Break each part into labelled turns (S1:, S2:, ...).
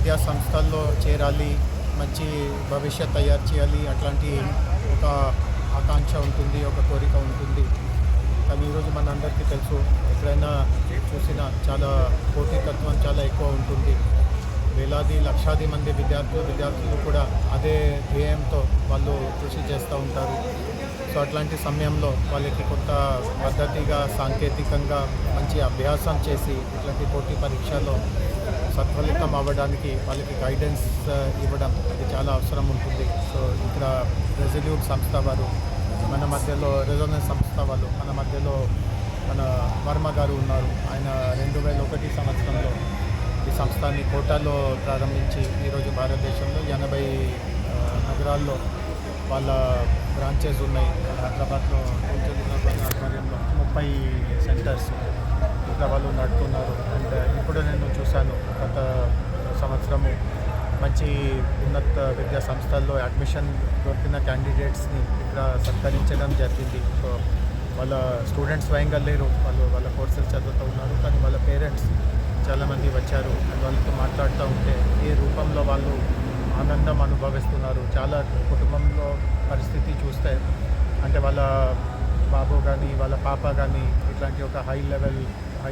S1: విద్యా సంస్థల్లో చేరాలి, మంచి భవిష్యత్ తయారు చేయాలి, అట్లాంటి ఒక ఆకాంక్ష ఉంటుంది, ఒక కోరిక ఉంటుంది. కానీ ఈరోజు మనందరికీ తెలుసు, ఎక్కడైనా చూసినా చాలా పోటీతత్వం చాలా ఎక్కువ ఉంటుంది. వేలాది లక్షాది మంది విద్యార్థులు కూడా అదే ధ్యేయంతో వాళ్ళు కృషి చేస్తూ ఉంటారు. సో అట్లాంటి సమయంలో వాళ్ళకి కొత్త పద్ధతిగా సాంకేతికంగా మంచి అభ్యాసం చేసి ఇట్లాంటి పోటీ పరీక్షలో సత్ఫలితం అవ్వడానికి వాళ్ళకి గైడెన్స్ ఇవ్వడం అది చాలా అవసరం ఉంటుంది. సో ఇక్కడ రెజల్యూట్ సంస్థ వారు మన మధ్యలో, రెజోనెన్స్ సంస్థ వాళ్ళు మన మధ్యలో మన వర్మ గారు ఉన్నారు. ఆయన 2001 సంవత్సరంలో ఈ సంస్థని కోటాలో ప్రారంభించి ఈరోజు భారతదేశంలో 80 నగరాల్లో వాళ్ళ బ్రాంచెస్ ఉన్నాయి. హైదరాబాద్లో ఆధ్వర్యంలో 30 సెంటర్స్ ఇంకా వాళ్ళు నడుపుతున్నారు. అండ్ ఇప్పుడు నేను చూశాను, గత సంవత్సరము మంచి ఉన్నత విద్యా సంస్థల్లో అడ్మిషన్ దొరికిన క్యాండిడేట్స్ని ఇక్కడ సత్కరించడం జరిగింది. సో వాళ్ళ స్టూడెంట్స్ స్వయంగా లేరు, వాళ్ళ కోర్సులు చదువుతూ ఉన్నారు, కానీ వాళ్ళ పేరెంట్స్ చాలామంది వచ్చారు. అండ్ వాళ్ళతో మాట్లాడుతూ ఉంటే ఏ రూపంలో వాళ్ళు ఆనందం అనుభవిస్తున్నారు. చాలా కుటుంబంలో పరిస్థితి చూస్తే అంటే వాళ్ళ బాబు కానీ వాళ్ళ పాప కానీ ఇట్లాంటి ఒక హై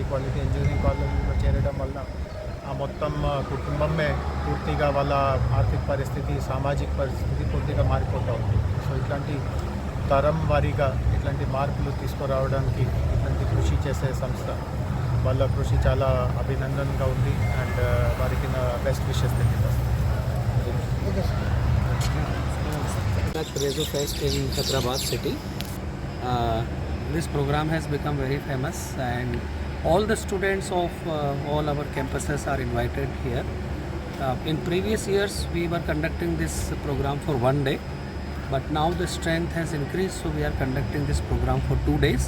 S1: క్వాలిటీ ఇంజనీరింగ్ కాలేజీలో చేరడం వల్ల ఆ మొత్తం కుటుంబమే పూర్తిగా వాళ్ళ ఆర్థిక పరిస్థితి, సామాజిక పరిస్థితి పూర్తిగా మారిపోతూ ఉంది. సో ఇట్లాంటి తరం వారీగా ఇట్లాంటి మార్పులు తీసుకురావడానికి ఇట్లాంటి కృషి చేసే సంస్థ, వాళ్ళ కృషి చాలా అభినందనగా ఉంది. అండ్ వారికి నా బెస్ట్ విషెస్ తెలియజేస్తాను.
S2: Rezo Fest in Hyderabad city. This program has become very famous and all the students of all our campuses are invited here. In previous years we were conducting this program for 1 day, but now the strength has increased, so we are conducting this program for 2 days.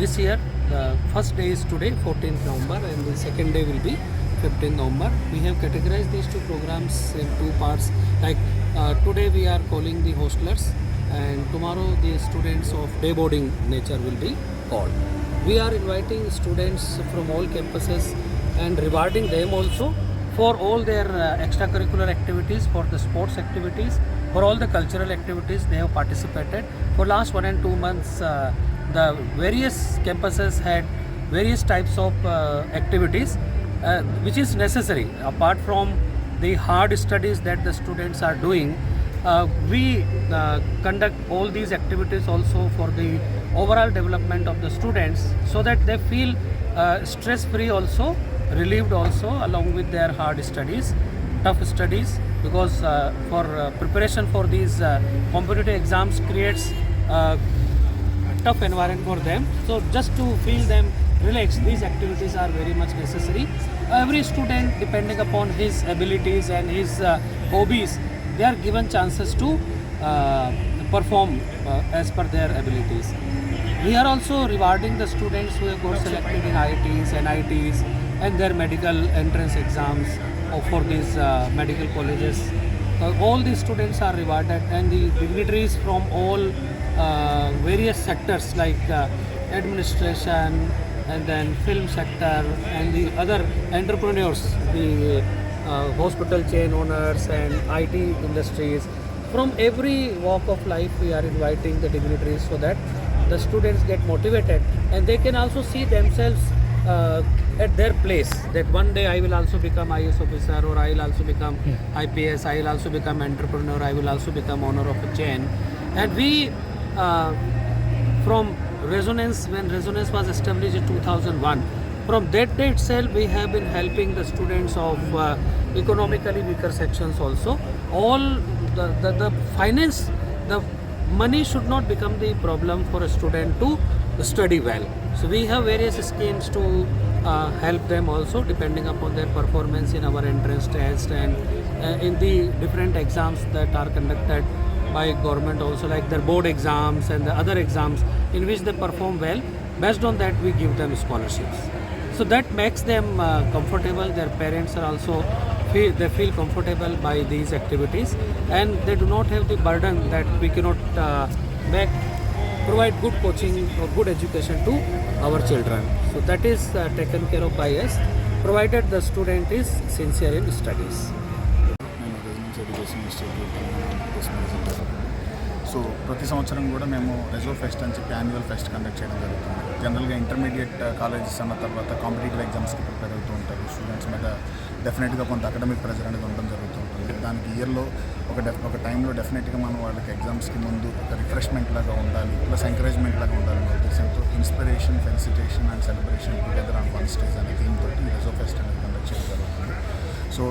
S2: This year the first day is today, 14th November, and the second day will be 15th November. We have categorized these two programs in two parts. Like today we are calling the hostlers, and tomorrow the students of day boarding nature will be called. We are inviting students from all campuses and rewarding them also for all their extracurricular activities, for the sports activities, for all the cultural activities they have participated. For last 1 and 2 months, the various campuses had various types of activities which is necessary. Apart from the hard studies that the students are doing, we conduct all these activities also for the overall development of the students, so that they feel stress free also, relieved also, along with their hard studies, tough studies, because for preparation for these competitive exams creates tough environment for them. So just to feel them relaxed, these activities are very much necessary. Every student, depending upon his abilities and his hobbies, they are given chances to perform as per their abilities. We are also rewarding the students who have got selected in IITs, NITs and their medical entrance exams for these medical colleges. All these students are rewarded, and the dignitaries from all various sectors like administration and then film sector and the other entrepreneurs, the hospital chain owners and IT industries, from every walk of life we are inviting the dignitaries, so that the students get motivated and they can also see themselves at their place, that one day I will also become IAS officer, or I will also become IPS, I will also become entrepreneur, I will also become owner of a chain. And we from Resonance, when Resonance was established in 2001, from that day itself we have been helping the students of economically weaker sections also. All the finance, the money should not become the problem for a student to study well. So we have various schemes to help them also, depending upon their performance in our entrance test and in the different exams that are conducted by government also, like their board exams and the other exams in which they perform well. Based on that we give them scholarships, so that makes them comfortable. Their parents are also feel comfortable by these activities, and they do not have the burden that we cannot provide good coaching or good education to our children. So that is taken care of by us, provided the student is sincere in studies.
S3: ప్రతి సంవత్సరం కూడా మేము రెజో pest అని చెప్పి annual fest conduct చేయడం జరుగుతుంది. జనరల్గా intermediate colleges అన్న తర్వాత కాంపిటేటివ్ ఎగ్జామ్స్కి ప్రిపేర్ అవుతూ ఉంటారు. స్టూడెంట్స్ మీద డెఫినెట్గా కొంత అకాడమిక్ ప్రెజర్ అనేది ఉండడం జరుగుతూ ఉంటుంది. దానికి ఇయర్లో ఒక టైంలో డెఫినెట్గా మనం వాళ్ళకి ఎగ్జామ్స్కి ముందు ఒక రిఫ్రెష్మెంట్ లాగా ఉండాలి, ప్లస్ ఎంకరేజ్మెంట్ లాగా ఉండాలి అనే ఉద్దేశంతో inspiration, felicitation and celebration together on one stage అనే థీమ్ తోటి రెజో ఫెస్ట్ అనేది కండక్ట్ చేయడం జరుగుతుంది. సో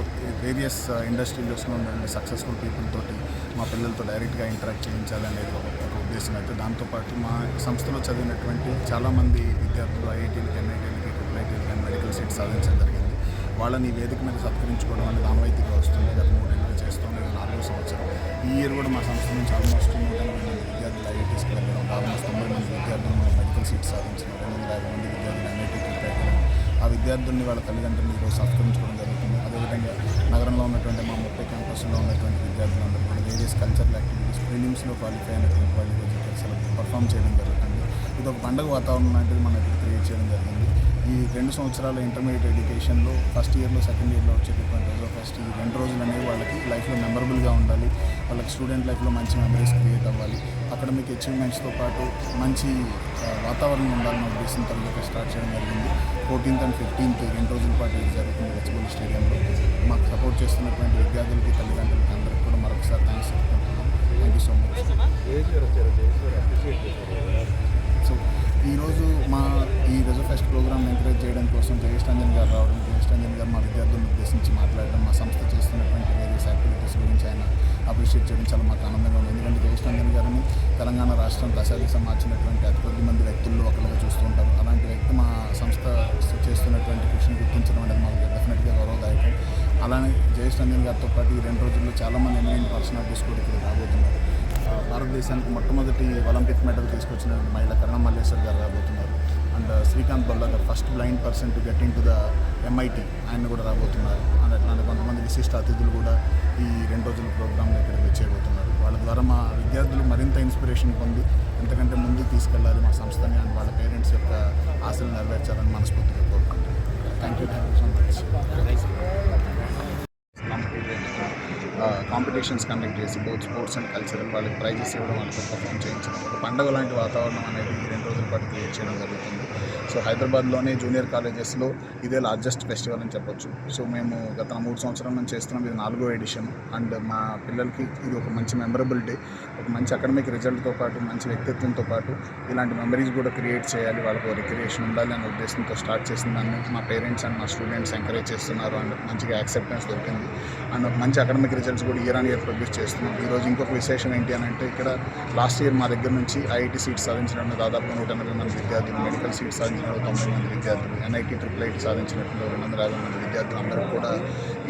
S3: వేరియస్ ఇండస్ట్రీస్లో ఉన్న సక్సెస్ఫుల్ పీపుల్ తోటి మా పిల్లలతో డైరెక్ట్గా ఇంటరాక్ట్ చేయించాలి అనేది ఒక ఉద్దేశం అయితే. దాంతోపాటు మా సంస్థలో చదివినటువంటి చాలామంది విద్యార్థులు ఐఐటీలకి, ఎన్ఐటీలకి, ట్రిపుల్ ఐటీలకి అండ్ మెడికల్ సీట్ సాధించడం జరిగింది. వాళ్ళని వేదిక మీద సత్కరించుకోవడం అనేది ఆనవాయితీగా వస్తుంది. గత 3 ఏళ్ళుగా చేస్తాం, ఇది 4వ సంవత్సరం. ఈ ఇయర్ కూడా మా సంస్థ నుంచి ఆల్మోస్ట్ 180 మంది విద్యార్థులు ఐఐటీస్కి వెళ్ళడం, ఆల్మోస్ట్ 90 మంది విద్యార్థులు మెడికల్ సీట్ సాధించడం, 250 మంది విద్యార్థులు ఎన్ఐటీకి వెళ్ళడం, ఆ విద్యార్థుల్ని వాళ్ళ తల్లిదండ్రులు ఈరోజు సత్కరించుకోవడం జరుగుతుంది. అదేవిధంగా నగరంలో ఉన్నటువంటి మా 30 క్యాంపస్లో ఉన్నటువంటి విద్యార్థులందరూ కూడా వేరియస్ కల్చరల్ యాక్టివిటీస్, ప్రిలిమ్స్లో క్వాలిఫై అయినటువంటి వాళ్ళు ఈరోజు పర్ఫామ్ చేయడం జరుగుతుంది. ఇది ఒక పండుగ వాతావరణం లాంటిది మనం ఇక్కడ క్రియేట్ చేయడం జరిగింది. ఈ 2 సంవత్సరాల ఇంటర్మీడియట్ ఎడ్యుకేషన్లో ఫస్ట్ ఇయర్లో, సెకండ్ ఇయర్లో వచ్చేటటువంటి రెజో ఫెస్ట్ ఈ 2 రోజులు అనేవి వాళ్ళకి లైఫ్లో మెమరబుల్గా ఉండాలి. వాళ్ళకి స్టూడెంట్ లైఫ్లో మంచి మెమరీస్ క్రియేట్ అవ్వాలి. అకాడమిక్ అచీవ్మెంట్స్తో పాటు మంచి వాతావరణం ఉండాలన్న ఉద్దేశంతో స్టార్ట్ చేయడం జరిగింది. 14th and 15th 2 రోజుల పాటు ఇది జరుగుతుంది గచ్చిబౌలి స్టేడియంలో. మాకు సపోర్ట్ చేస్తున్నటువంటి విద్యార్థులకి, తల్లిదండ్రులకి అందరికీ కూడా మరొకసారి థ్యాంక్స్ చెప్పుకుంటున్నాం. Thank you so much. So ఈరోజు ఈ రెజో ఫెస్ట్ ప్రోగ్రామ్ని ఎంకరేజ్ చేయడం కోసం జయేష్ రంజన్ గారు రావడం, జయేష్ రంజన్ గారు మా విద్యార్థులను ఉద్దేశించి మాట్లాడడం, మా సంస్థ చేస్తున్నటువంటి వేరియస్ యాక్టివిటీస్ గురించి ఆయన అప్రిషియేట్ చేయడం చాలా మాకు ఆనందంగా ఉంది. ఎందుకంటే జయేష్ రంజన్ గారిని తెలంగాణ రాష్ట్రం దశాదిశ మార్చినటువంటి అతి కొద్ది మంది వ్యక్తుల్లో ఒకరిగా చూస్తూ ఉంటారు. అలాంటి వ్యక్తి మా సంస్థ చేస్తున్నటువంటి కృషిని గుర్తించడం అనేది మాకు డెఫినెట్గా గౌరవదాయకం. అలానే జయేష్ రంజన్ గారితో పాటు ఈ 2 రోజుల్లో చాలామంది ఎమినెంట్ పర్సనాలిటీస్ కూడా ఇక్కడ రాబోతున్నారు. భారతదేశానికి మొట్టమొదటి ఒలింపిక్ మెడల్ తీసుకొచ్చిన మహిళ కరణం మల్లేశ్వర్ గారు రాబోతున్నారు. అండ్ శ్రీకాంత్ బొల్లా గారు first blind person to get in to the MIT, ఆయన కూడా రాబోతున్నారు. అండ్ అట్లాంటి కొంతమంది విశిష్ట అతిథులు కూడా ఈ 2 రోజుల ప్రోగ్రాంలో ఇక్కడ వచ్చేయబోతున్నారు. వాళ్ళ ద్వారా మా విద్యార్థులు మరింత ఇన్స్పిరేషన్ పొంది ఎంతకంటే ముందుకు తీసుకెళ్ళాలి మా సంస్థని అండ్ వాళ్ళ పేరెంట్స్ యొక్క ఆశలు నెరవేర్చాలని మనస్ఫూర్తిగా కోరుకుంటున్నాను. Thank you so much. Competitions conduct చేసి బోత్ స్పోర్ట్స్ అండ్ కల్చరల్ వాళ్ళకి ప్రైజెస్ ఇవ్వడం, వాళ్ళకి పర్ఫామ్ చేయించడం, ఒక పండుగ లాంటి వాతావరణం అనేది ఈ 2 రోజుల పాటు క్రియేట్ చేయడం జరుగుతుంది. సో హైదరాబాద్లోనే జూనియర్ కాలేజెస్లో ఇదే లార్జెస్ట్ ఫెస్టివల్ అని చెప్పొచ్చు. సో మేము గత 3 సంవత్సరాల నుంచి చేస్తున్నాం. ఇది 4వ ఎడిషన్. అండ్ మా పిల్లలకి ఇది ఒక మంచి మెమరబుల్ డే. ఒక మంచి అకాడమిక్ రిజల్ట్తో పాటు మంచి వ్యక్తిత్వంతో పాటు ఇలాంటి మెమరీస్ కూడా క్రియేట్ చేయాలి, వాళ్ళకు రిక్రియేషన్ ఉండాలి అనే ఉద్దేశంతో స్టార్ట్ చేసిన దాన్ని మా పేరెంట్స్ అండ్ మా స్టూడెంట్స్ ఎంకరేజ్ చేస్తున్నారు. అండ్ మంచిగా యాక్సెప్టెన్స్ దొరికింది. అండ్ మంచి అకాడమిక్ రిజల్ట్స్ కూడా ఇయర్ ఆన్ ఇయర్ ప్రొడ్యూస్ చేస్తున్నాం. ఈరోజు ఇంకొక విశేషం ఏంటి అని అంటే, ఇక్కడ లాస్ట్ ఇయర్ మా దగ్గర నుంచి ఐఐటీ సీట్ సాధించిన దాదాపు 180 మంది విద్యార్థులు, మెడికల్ సీట్ సాధించిన 90 మంది విద్యార్థులు, NIT ట్రిపుల్ ఐటీ సాధించినట్లు 250 మంది విద్యార్థులు అందరూ కూడా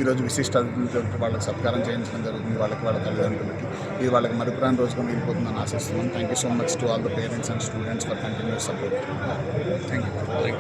S3: ఈరోజు విశిష్ట అతిథులతో వాళ్ళకి సత్కారం చేయించడం జరుగుతుంది. వాళ్ళ తల్లిదండ్రులకి ఇది వాళ్ళకి మరుపురాని రోజుగా మిగిలిపోతుందని ఆశిస్తున్నాం. Thank you so much to all the parents and students for continuous support. Thank you.